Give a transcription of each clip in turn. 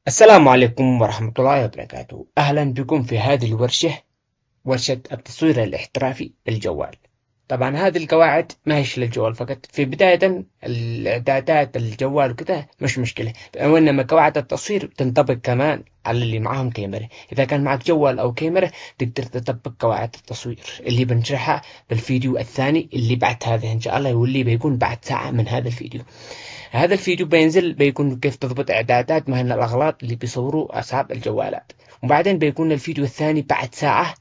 السلام عليكم ورحمة الله وبركاته. أهلا بكم في هذه ورشة التصوير الاحترافي بالجوال. طبعا هذه القواعد ما هيش للجوال فقط، في بداية الإعدادات الجوال وكذا مش مشكلة، وإنما قواعد التصوير تنطبق كمان على اللي معاهم كاميرا. إذا كان معك جوال أو كاميرا تقدر تطبق قواعد التصوير اللي بنشرحها بالفيديو الثاني اللي بعد هذا إن شاء الله، واللي بيكون بعد ساعة من هذا الفيديو. هذا الفيديو بينزل بيكون كيف تضبط إعدادات مهن الأغلاط اللي بيصوروا أصحاب الجوالات، وبعدين بيكون الفيديو الثاني بعد ساعة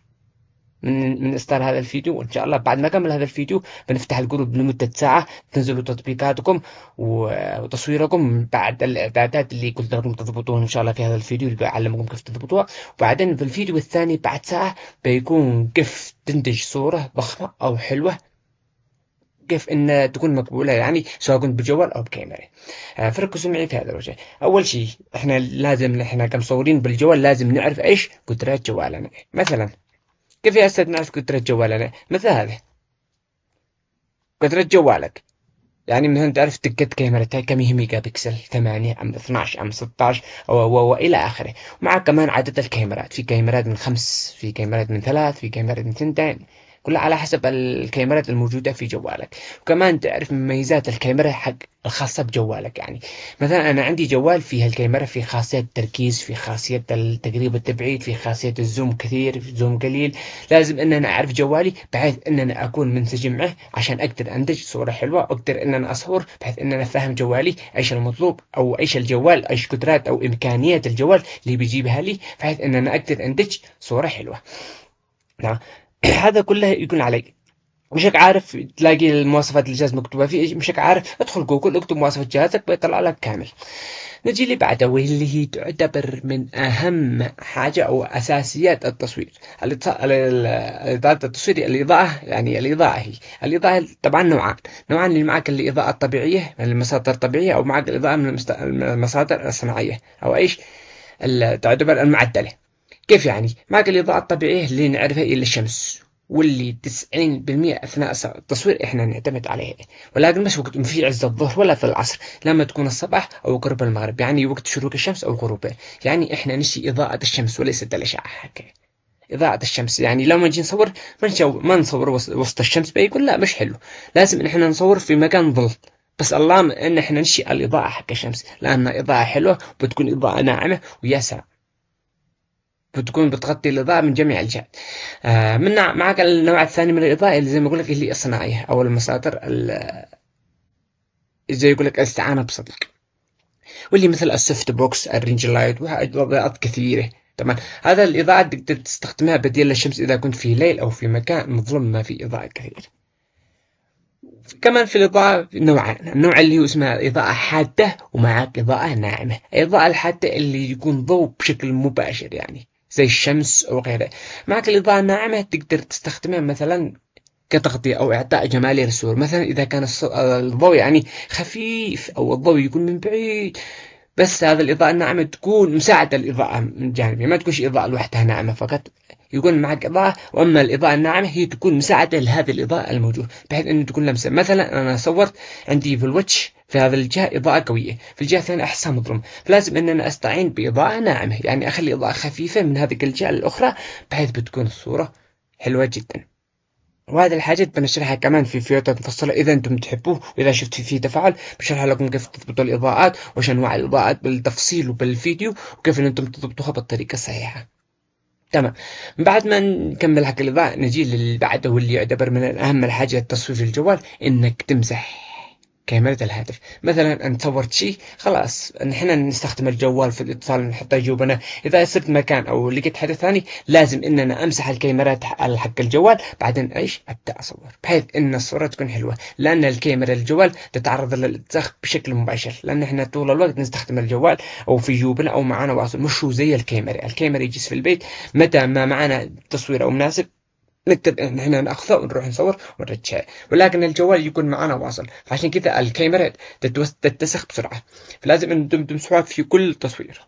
من إصدار هذا الفيديو. وإن شاء الله بعد ما أكمل هذا الفيديو بنفتح الجروب لمدة ساعة تنزلوا تطبيقاتكم وتصويركم بعد الإعدادات اللي قلت لكم تضبطوها إن شاء الله في هذا الفيديو اللي بيعلمكم كيف تضبطوها. وبعدين في الفيديو الثاني بعد ساعة بيكون كيف تنتج صورة ضخمة أو حلوة، كيف ان تكون مقبوله يعني سواء كنت بجوال او بكاميرا. فركزوا معي في هذا الوجه. اول شيء احنا كمصورين بالجوال لازم نعرف ايش قدرات جوالنا. مثلا كيف يا استاذ نعرف قدرات جوالنا؟ مثل هذا قدرة جوالك، يعني مثلا تعرف دقة كاميرتها كم هي ميجا بكسل، 8 ام 12 ام 16 والى اخره. ومعك كمان عدد الكاميرات، في كاميرات من 5، في كاميرات من 3، في كاميرات من 2، كلها على حسب الكاميرات الموجودة في جوالك. وكمان تعرف مميزات الكاميرا حق الخاصة بجوالك. يعني مثلا أنا عندي جوال فيها الكاميرا في خاصية التركيز، في خاصية التقريب والتبعيد، في خاصية الزوم كثير، في زوم قليل. لازم أن أنا أعرف جوالي بحيث أن أنا أكون منسجم معه عشان أقدر أنتج صورة حلوة، وأقدر أن أنا أصور بحيث أن أنا فاهم جوالي إيش المطلوب أو إيش الجوال، إيش قدرات أو إمكانيات الجوال اللي بيجيبها لي، بحيث أن أنا أقدر أنتج صورة حلوة. نعم. هذا كله يكون علي. مشك عارف تلاقي المواصفات الجهاز مكتوبة فيه، مشك عارف ادخل جوجل اكتب مواصفات جهازك بيطلع لك كامل. نجي اللي بعده واللي هي تعتبر من أهم حاجة أو أساسيات التصوير. الإضاءة التصوير، الإضاءة، يعني الإضاءة طبعا نوعان اللي معك الإضاءة الطبيعية من المصادر الطبيعية، أو معك الإضاءة من المصادر الصناعية أو إيش تعتبر المعدلة. كيف يعني؟ معك الإضاءة الطبيعية اللي نعرفها إلى الشمس، واللي 90% أثناء التصوير إحنا نعتمد عليها، ولكن مش وقت في عز الظهر ولا في العصر، لما تكون الصباح أو قرب المغرب، يعني وقت شروق الشمس أو غروبها. يعني إحنا نشي إضاءة الشمس وليست الأشعة. إضاءة الشمس، يعني لما نجي نصور ما نصور وسط الشمس بيقول لا مش حلو. لازم إن إحنا نصور في مكان ظل. بس اللهم إن إحنا نشي الإضاءة حق الشمس، لأن إضاءة حلوة بتكون إضاءة ناعمة ويا سلام، بتكون بتغطي الإضاءة من جميع الجهات. معك النوع الثاني من الإضاءة اللي زي ما أقول لك اللي الصناعية أو المصادر زي يقول لك الاستعانة بصديق، واللي مثل السوفت بوكس، الرينج لايت، وإضاءات كثيرة. طبعا هذا الإضاءة تقدر تستخدمها بديل الشمس إذا كنت في ليل أو في مكان مظلم ما في إضاءة كثير. كمان في الإضاءة نوعين، النوع اللي هو اسمها إضاءة حادة، ومعك إضاءة ناعمة. الإضاءة الحادة اللي يكون ضوء بشكل مباشر، يعني زي الشمس أو غيره. معك الإضاءة الناعمة تقدر تستخدمها مثلا كتغطية أو إعطاء جمالي للصور. مثلا إذا كان الضوء يعني خفيف أو الضوء يكون من بعيد، بس هذا الإضاءة الناعمة تكون مساعدة الإضاءة من جانبي، ما تكونش إضاءة لوحدها ناعمة فقط، يكون معك إضاءة، وأما الإضاءة الناعمة هي تكون مساعدة لهذه الإضاءة الموجودة بحيث أن تكون لمسة. مثلا أنا صورت عندي في الوجه في هذا الجهة إضاءة قوية، في الجهة الثانية أحسها مظلم، فلازم أن أنا أستعين بإضاءة ناعمة، يعني أخلي إضاءة خفيفة من هذه الجهة الأخرى بحيث بتكون الصورة حلوة جدا. وهذه الحاجات بنشرحها كمان في فيديوهات مفصلة إذا أنتم تحبوه، وإذا شفت فيه تفاعل بشرح لكم كيف تضبطوا الإضاءات وش أنواع الإضاءات بالتفصيل وبالفيديو، وكيف أن أنتم تضبطوها بالطريقة الصحيحة. تمام. بعد ما نكمل حق الإضاءة نجي للي بعده واللي يعتبر من أهم الحاجة التصوير في الجوال، إنك تمسح كاميرا الهاتف. مثلا أنت صورت شيء خلاص، نحن نستخدم الجوال في الاتصال نحطه جوبنا. إذا صرت مكان أو لقيت حدث ثاني لازم إننا أمسح الكاميرات حق الجوال، بعدين إيش أبدأ أصور بحيث إن الصورة تكون حلوة، لأن الكاميرا الجوال تتعرض للاتساخ بشكل مباشر، لأن إحنا طول الوقت نستخدم الجوال أو في جوبنا أو معنا واصل، مش هو زي الكاميرا يجلس في البيت متى ما معنا تصوير أو مناسب نكتب إن إحنا نأخذه ونروح نصور ونرجعه، ولكن الجوال يكون معنا واصل، فعشان كذا الكاميرا تتسخ بسرعة، فلازم إن تمسحوها في كل تصوير.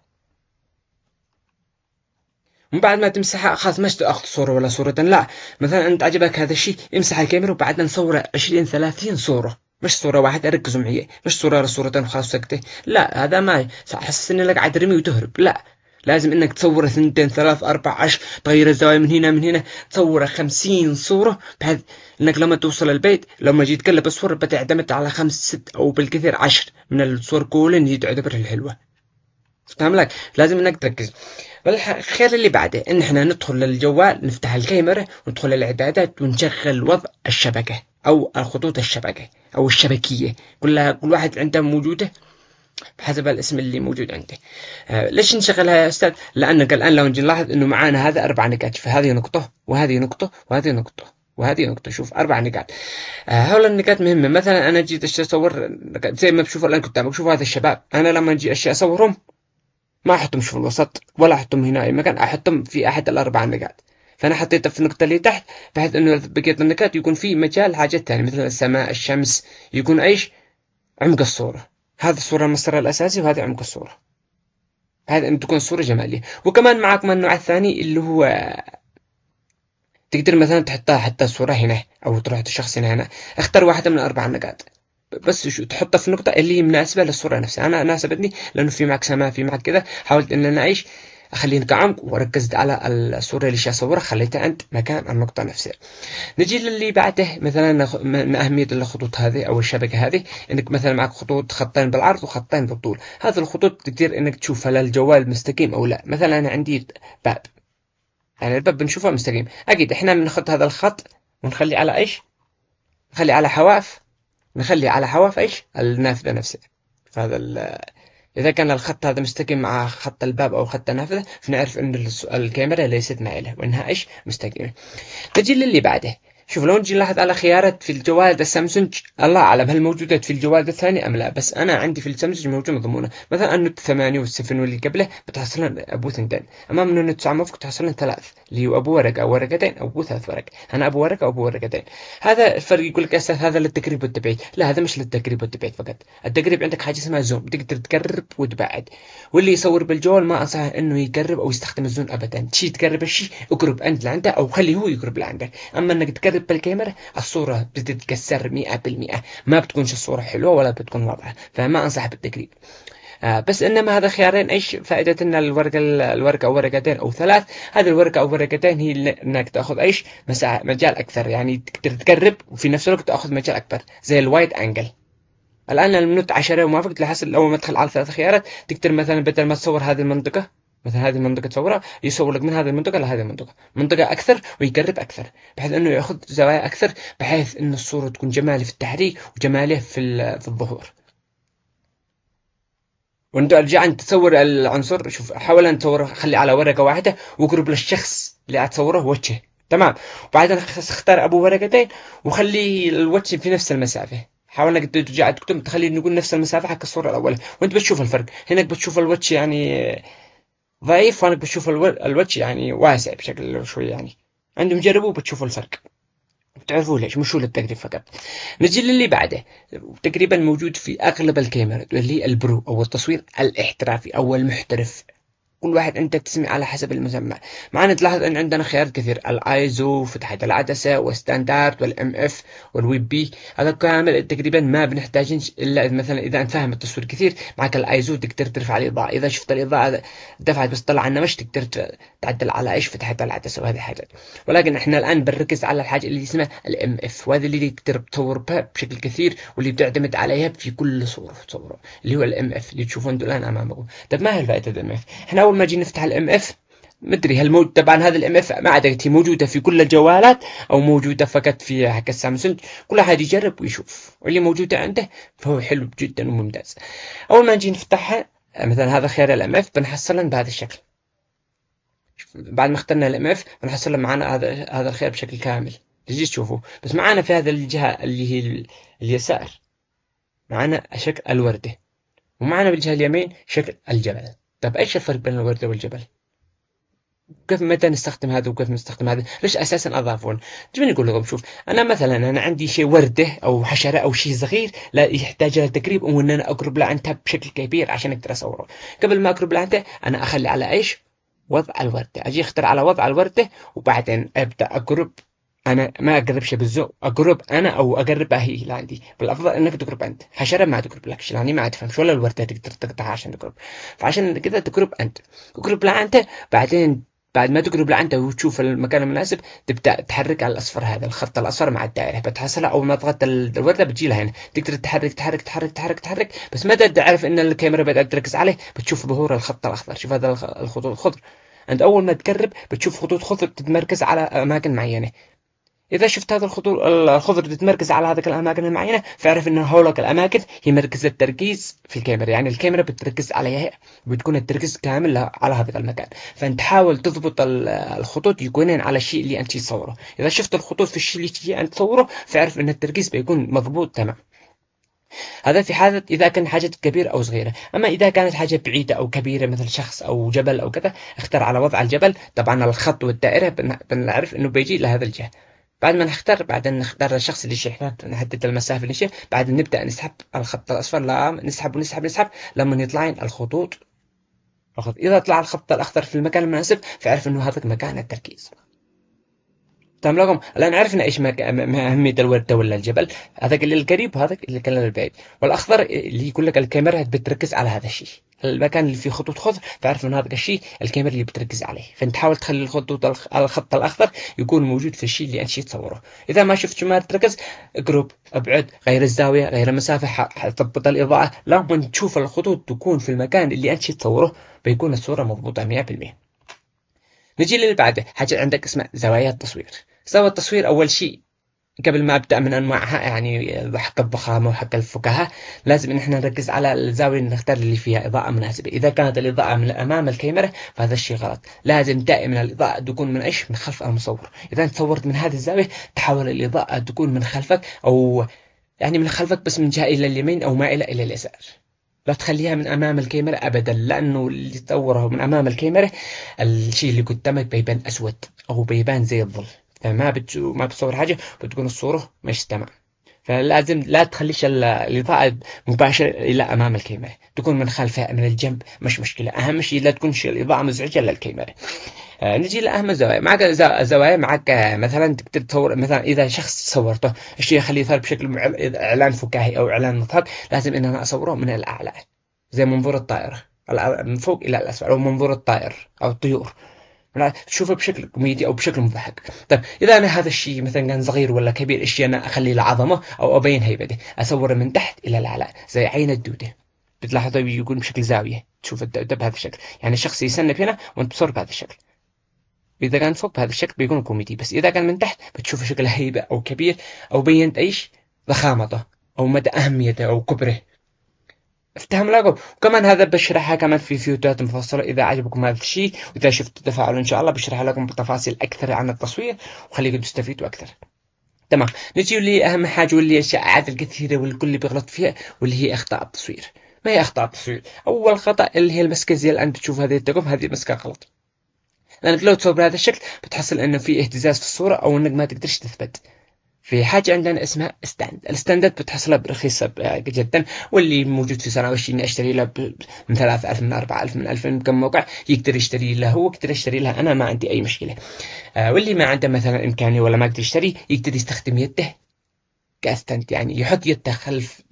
من بعد ما تمسحها خلاص مش تأخذ صورة ولا صورتين، لا، مثلا أنت عجبك هذا الشيء امسح الكاميرا وبعدين نصور 20 30 صورة مش صورة واحدة. ركزوا معي، مش صورة صورتين وخلاص سكتة. لا، هذا ما حسس إن لك عاد رمي وتهرب. لا، لازم إنك تصور 2 3 4 10، تغير الزوايا من هنا من هنا، تصور 50 صورة، بحيث إنك لما توصل البيت لما جيت تقلب الصورة بتعتمد على 5 6 أو بالكثير 10 من الصور كلها هي تعتبر الحلوة. فاهم لك؟ لازم إنك تركز. والخير اللي بعده إن إحنا ندخل للجوال، نفتح الكاميرا وندخل الإعدادات ونشغل وضع الشبكة أو الخطوط الشبكة أو الشبكية، كل واحد عنده موجودة بحسب الاسم اللي موجود عنده. ليش نشغلها يا أستاذ؟ لأنك الآن لو نجي نلاحظ إنه معانا هذا 4 نقاط، فهذه نقطة وهذه نقطة وهذه نقطة وهذه نقطة. شوف 4 نقاط. هؤلاء النقاط مهمة. مثلا أنا جيت أصور زي ما بشوف الآن قدامك، بشوف هذا الشباب، أنا لما أجي أصورهم ما أحطهم في الوسط ولا أحطهم هنا أي مكان، أحطهم في أحد ال4 نقاط. فأنا حطيته في النقطة اللي تحت بحيث إنه بقية النقاط يكون في مجال حاجات تانية مثل السماء، الشمس، يكون إيش عمق الصورة. هذا الصورة المسار الأساسي وهذا عمق الصورة، هذا أن تكون الصورة جمالية. وكمان معك من النوع الثاني اللي هو تقدر مثلا تحطها حتى الصورة هنا أو تروح الشخص هنا. اختار واحدة من 4 نقاط بس تحطها في النقطة اللي هي مناسبة للصورة نفسها. أنا ناسبتني لأنه في معك سماء، في معك كذا. حاولت إن أنا أعيش أخليه كعمق وركزت على الصورة اللي أصورها خليتها عند مكان النقطة نفسها. نجي للي بعده. مثلا من أهمية الخطوط هذه أو الشبكة هذه إنك مثلا معك خطوط، خطين بالعرض وخطين بالطول. هذه الخطوط تقدر إنك تشوف هل الجوال مستقيم أو لا. مثلا أنا عندي باب، يعني الباب بنشوفه مستقيم، أكيد إحنا بناخذ هذا الخط ونخلي على إيش، نخلي على حواف، نخلي على حواف إيش النافذة نفسها. فهذا إذا كان الخط هذا مستقيم مع خط الباب أو خط النافذة فنعرف أن الكاميرا ليست مائلة وإنها إيش مستقيمة. نجي للي بعده. شوف لو نجي نلاحظ على خيارات في الجوال السامسونج، الله أعلم هل موجودة في الجوال الثاني أم لا، بس أنا عندي في السامسونج موجودة مضمونة. مثلا النوت 8 والسفن واللي قبله بتحصلن أبو 2، أما من النوت 9 مفك تحصلن 3 اللي هو أبو ورقة أو ورقتين أو أبو 3 ورق. أنا أبو ورقة أو أبو ورقتين. هذا الفرق. يقول لك أستاذ هذا للتقريب والتبعيد. لا، هذا مش للتقريب والتبعيد فقط. التقريب عندك حاجة اسمها زوم، تقدر تقرب وتبعد. واللي يصور بالجوال ما أنصح إنه يقرب أو يستخدم الزوم أبدا. شيء تقرب الشيء اقرب أنت لعنده أو خليه هو يقرب لعندك. أما إنك تقرب بالكاميرا الصورة بتتكسر 100%، ما بتكونش الصورة حلوة ولا بتكون واضحة، فما أنصح بالتقريب. بس إنما هذا خيارين. إيش فائدة إن الورقة أو ورقتين أو 3؟ هذه الورقة أو ورقتين هي إنك تأخذ إيش مجال أكثر، يعني تقدر تقرب وفي نفس الوقت تأخذ مجال أكبر زي الوايد أنجل. الآن المنوت 10 وما فقت لحسن أول ما تدخل على 3 خيارات تقدر مثلا بدل ما تصور هذه المنطقة، مثلا هذه المنطقة تصورها يصور لك من هذه المنطقة لهذه المنطقة منطقة أكثر ويقرب أكثر بحيث إنه يأخذ زوايا أكثر، بحيث إن الصورة تكون جمالية في التحريك وجمالية في الظهور. وانت ارجع انت تصور العنصر. شوف حاول ان تصوره، خلي على ورقة واحدة واقرب للشخص اللي هتصوره وجهه تمام. وبعدين اختار ابو ورقتين وخلي الوجه في نفس المسافة. حاول انك ترجع تكتب تخلي نقول نفس المسافة حق الصورة الأولى، وانت بتشوف الفرق. هناك بتشوف الوجه يعني ضعيف، وهناك بتشوف الوجه يعني واسع بشكل شوي، يعني عندهم جربوا بتشوفوا الفرق، بتعرفوا ليش مش هو للتقريب فقط. نجي للي بعده، تقريبا موجود في أغلب الكاميرات واللي هي البرو أو التصوير الاحترافي أو المحترف. كل واحد عنده تسمي على حسب المسمى. معنا تلاحظ ان عندنا خيارات كثير، الايزو، فتحة العدسة، والستاندرد، والام اف، والويب بي. هذا كامل تقريبا ما بنحتاج الا مثلا اذا انت فاهم التصوير كثير. معك الايزو تقدر ترفع الاضاءة، اذا شفت الاضاءة دفعت بس طلع عنا مش تقدر تعدل على ايش فتحة العدسة وهذه حاجات. ولكن احنا الان بنركز على الحاجة اللي اسمها الام اف، وهذه اللي تقدر تصور بها بشكل كثير واللي بتعتمد عليها في كل صورة تصورها، اللي هو الام اف اللي تشوفون انتم الان امامكم. طيب ما هي فائدة الام اف؟ احنا اول ما جينا نفتح الام اف مدري هل طبعا هذا الام اف ما عاد هي موجوده في كل الجوالات او موجوده فقط في حق السامسونج. كل احد يجرب ويشوف واللي موجوده عنده فهو حلو جدا وممتاز. اول ما نجي نفتحها مثلا هذا خيار الام اف بنحصلن بهذا الشكل. بعد ما اخترنا الام اف بنحصل معنا هذا الخيار بشكل كامل. تجي تشوفوا بس معنا في هذا الجهه اللي هي اليسار معنا شكل الورده، ومعنا بالجهه اليمين شكل الجبل. طب ايش الفرق بين الورده والجبل؟ كيف متى نستخدم هذا وكيف نستخدم هذا؟ ليش اساسا اضافون؟ جيبني اقول لكم. شوف انا مثلا انا عندي شيء ورده او حشره او شيء صغير لا يحتاج له تقريب وان انا اقرب له عنده بشكل كبير عشان اقدر اصوره. قبل ما اقرب له عنده انا اخلي على ايش؟ وضع الورده. اجي اختار على وضع الورده وبعدين ابدا اقرب انا ما اقربش بالذوق، اقرب انا او اقربها هي اللي عندي. بالافضل انك تقرب انت. حشره ما تقرب لك يعني ما تفهمش ولا الورده تقدر تقطعها عشان تقرب. فعشان كده تقرب انت، تقرب لعنته. بعدين بعد ما تقرب لعنته وتشوف المكان المناسب تبدا تحرك على الاصفر، هذا الخط الاصفر مع الدائره بتحصلها اول ما تغطي الورده بتجي لها هنا. تقدر تحرك تحرك تحرك تحرك تحرك، بس متى تعرف ان الكاميرا بدات تركز عليه؟ بتشوف ظهور الخط الاخضر. شوف هذا الخطوط الخضر، عند اول ما تقرب بتشوف خطوط خضر تتمركز على اماكن معينه. إذا شفت هذا الخضر تتمركز على هذه الأماكن المعينة، فاعرف إن هولك الأماكن هي مركز التركيز في الكاميرا. يعني الكاميرا بتركز عليها، بتكون التركيز كامل على هذا المكان. فأنت حاول تضبط الخطوط يكونين على الشيء اللي أنت تصوره. إذا شفت الخطوط في الشيء اللي أنت تصوره، فاعرف إن التركيز بيكون مضبوط تمام. هذا في حالة إذا كان حاجة كبيرة أو صغيرة. أما إذا كانت حاجة بعيدة أو كبيرة مثل شخص أو جبل أو كذا، اختر على وضع الجبل. طبعا الخط والدائرة بنعرف إنه بيجي لهذا الجهة. بعد ما نختار، بعدين نختار الشخص اللي احنا نحدد المسافة اللي بعدين نبدأ نسحب الخط الأصفر. لا نسحب ونسحب نسحب لما يطلعين الخطوط. إذا طلع الخط الأخضر في المكان المناسب، فاعرف إنه هذا مكان التركيز. تمام لكم الآن عرفنا إيش أهمية الوردة ولا الجبل. هذاك اللي القريب وهذاك اللي كان البعيد. والأخضر اللي يقول لك الكاميرا بتركز على هذا الشيء، المكان اللي فيه خطوط خضر، فاعرف إن هذا الشيء الكاميرا اللي بتركز عليه. فأنت حاول تخلي الخط الأخضر يكون موجود في الشيء اللي أنت تصوره. إذا ما شفت شو ما تركز، اقرب، ابعد، غير الزاوية، غير المسافة، تضبط الإضاءة. لما تشوف الخطوط تكون في المكان اللي أنت تصوره، بيكون الصورة مضبوطة 100%. نجي للي بعده، حاجة عندك اسمها زوايا التصوير. زاوية التصوير أول شيء قبل ما أبدأ من أنواعها، يعني حق الضخامة وحق الفكاهة، لازم إن إحنا نركز على الزاوية اللي نختار اللي فيها إضاءة مناسبة. إذا كانت الإضاءة من أمام الكاميرا فهذا الشيء غلط. لازم دائما الإضاءة تكون من من خلف المصور. إذا أنت صورت من هذه الزاوية، تحاول الإضاءة تكون من خلفك، أو يعني من خلفك بس من جهة إلى اليمين أو مائلة إلى اليسار. لا تخليها من أمام الكاميرا أبدا، لأنه اللي تصوره من أمام الكاميرا الشيء اللي قدامك بيبان أسود أو بيبان زي الظل. فما ما بتصور حاجة بتكون الصورة مش تمام. فلازم لا تخليش الإضاءة مباشرة إلى أمام الكاميرا، تكون من خلفها من الجنب مش مشكلة. أهم شيء لا تكونش الإضاءة مزعجة للكاميرا. نجي لأهم الزوايا. معك زوايا معك مثلا تقدر تصور مثلا إذا شخص صورته الشيء يخليه يظهر بشكل إعلان فكاهي أو إعلان مضحك، لازم إن أنا أصوره من الأعلى زي منظور الطائرة، من فوق إلى الأسفل، أو منظور الطائر أو الطيور، تشوفه بشكل كوميدي او بشكل مضحك. طيب اذا انا هذا الشيء مثلا كان صغير ولا كبير، ايش انا اخلي العظمه او ابين هيبته؟ اصوره من تحت الى الاعلى زي عين الدوده. بتلاحظوا يكون بشكل زاويه، تشوف الدوده بهذا الشكل، يعني الشخص يسنب هنا وانت تصور بهذا الشكل. اذا كان فوق بهذا الشكل بيكون كوميدي، بس اذا كان من تحت بتشوف شكل هيبه او كبير، او بينت ايش ضخامته او مدى اهميته او كبره. افتهم لكم. وكمان هذا بشرحها كمان في فيديوهات مفصلة إذا عجبكم هذا الشيء، وإذا شفت تفاعل إن شاء الله بشرح لكم بتفاصيل أكثر عن التصوير وخليكم تستفيدوا أكثر. تمام. نجي لأهم حاجة واللي الشائعات الكثيرة والكل بيغلط فيها، واللي هي أخطاء التصوير. ما هي أخطاء التصوير؟ أول خطأ اللي هي المسكة زي الآن بتشوف هذه التقوم، هذه المسكة غلط. لأنك لو تصور بهذا الشكل بتحصل إنه في اهتزاز في الصورة، أو إنك ما تقدرش تثبت. في حاجة عندنا اسمها ستاند. الستاندات بتحصلها برخيصة جدا، واللي موجود في سناوش إني أشتري له من 3000 من 4000 من 2000 كم موقع يقدر يشتري له، هو يقدر يشتري لها، أنا ما عندي أي مشكلة. واللي ما عنده مثلا إمكانية ولا ما يقدر يشتري، يقدر يستخدم يده كاستاند، يعني يحط يده خلف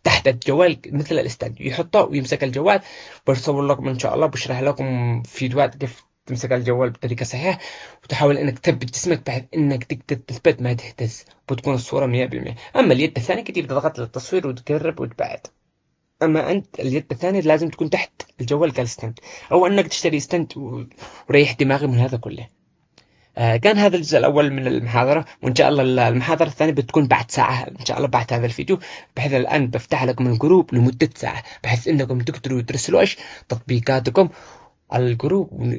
تحت الجوال مثل الاستاند، يحطه ويمسك الجوال. بصور لكم إن شاء الله، بشرح لكم فيديوهات كيف تمسك الجوال بطريقة صحيحة، وتحاول انك تثبت جسمك بحيث انك تقدر تثبت ما تهتز، بتكون الصورة 100%. اما اليد الثانية كتير تضغط للتصوير وتقرب وتبعد. اما انت اليد الثانية لازم تكون تحت الجوال كالستند، او انك تشتري ستند وريح دماغي من هذا كله. كان هذا الجزء الأول من المحاضرة، وإن شاء الله المحاضرة الثانية بتكون بعد ساعة إن شاء الله بعد هذا الفيديو. بحيث الآن بفتح لكم الجروب لمدة ساعة، بحيث إنكم تقدروا ترسلوا إيش تطبيقاتكم على الجروب،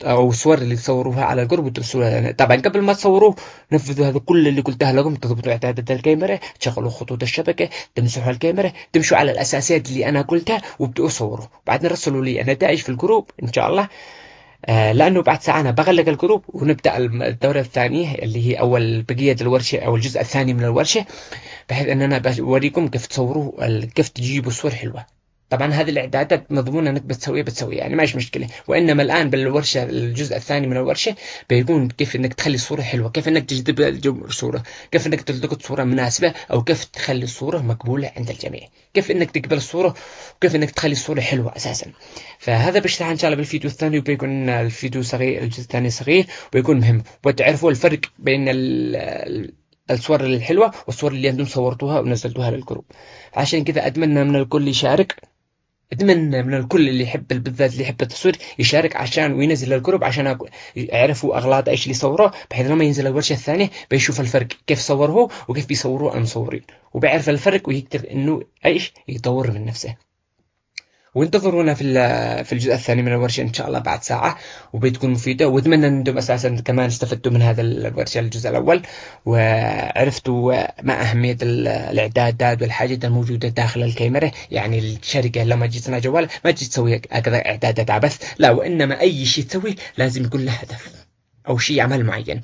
أو الصور اللي تصوروها على الجروب وترسلوها لنا. طبعا قبل ما تصوروا نفذوا هذا كل اللي قلتها لكم، تضبطوا إعدادات الكاميرا، تشغلوا خطوط الشبكة، تمسحوا الكاميرا، تمشوا على الأساسيات اللي أنا قلتها، وابدأوا صوروا. بعدين رسلوا لي النتائج في الجروب إن شاء الله. لأنه بعد ساعة أنا بغلق الجروب ونبدأ الدورة الثانية اللي هي أول بقية الورشة أو الجزء الثاني من الورشة، بحيث أن أنا بوريكم كيف تصوروا، كيف تجيبوا صور حلوة. طبعا هذه الاعدادات مضمونه انك بتسويها يعني ماش مشكله. وانما الان بالورشه الجزء الثاني من الورشه بيكون كيف انك تخلي الصوره حلوه، كيف انك تجذب الجمهور صوره، كيف انك تلتقط صوره مناسبه، او كيف تخلي الصوره مقبوله عند الجميع، كيف انك تقبل الصوره، وكيف انك تخلي الصوره حلوه اساسا. فهذا بشرح ان شاء الله بالفيديو الثاني، وبيكون الفيديو صغير، الجزء الثاني صغير ويكون مهم، وتعرفوا الفرق بين الصور الحلوة والصور اللي انتم صورتوها ونزلتوها للجروب. عشان كذا اتمنى من الكل يشارك، اتمنى من الكل اللي يحب، بالذات اللي يحب التصوير، يشارك عشان وينزل للجروب عشان يعرفوا اغلاط ايش اللي صوروه، بحيث لما ينزل الورشه الثانيه بيشوف الفرق كيف صوروه وكيف بيصوروه المصورين، وبيعرف الفرق ويقدر انه ايش يطور من نفسه. وانتظرونا في الجزء الثاني من الورشة إن شاء الله بعد ساعة، وبتكون مفيدة. وأتمنى أن أنتم أساسا كمان استفدتوا من هذا الورشة الجزء الأول، وعرفتوا ما أهمية الإعدادات والحاجات الموجودة داخل الكاميرا. يعني الشركة لما تجي تصنع جوال ما تجي تسوي هكذا إعدادات عبث، لا، وإنما أي شيء تسوي لازم يكون له هدف أو شيء عمل معين.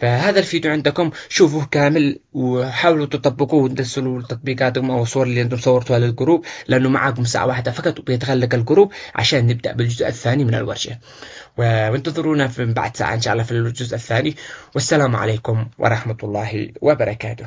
فهذا الفيديو عندكم، شوفوه كامل وحاولوا تطبقوه وتنزلوا تطبيقاتكم أو الصور اللي أنتم صورتوها للجروب، لأنه معكم ساعة واحدة فقط وبيتغلق الجروب عشان نبدأ بالجزء الثاني من الورشة. وانتظرونا بعد ساعة إن شاء الله في الجزء الثاني. والسلام عليكم ورحمة الله وبركاته.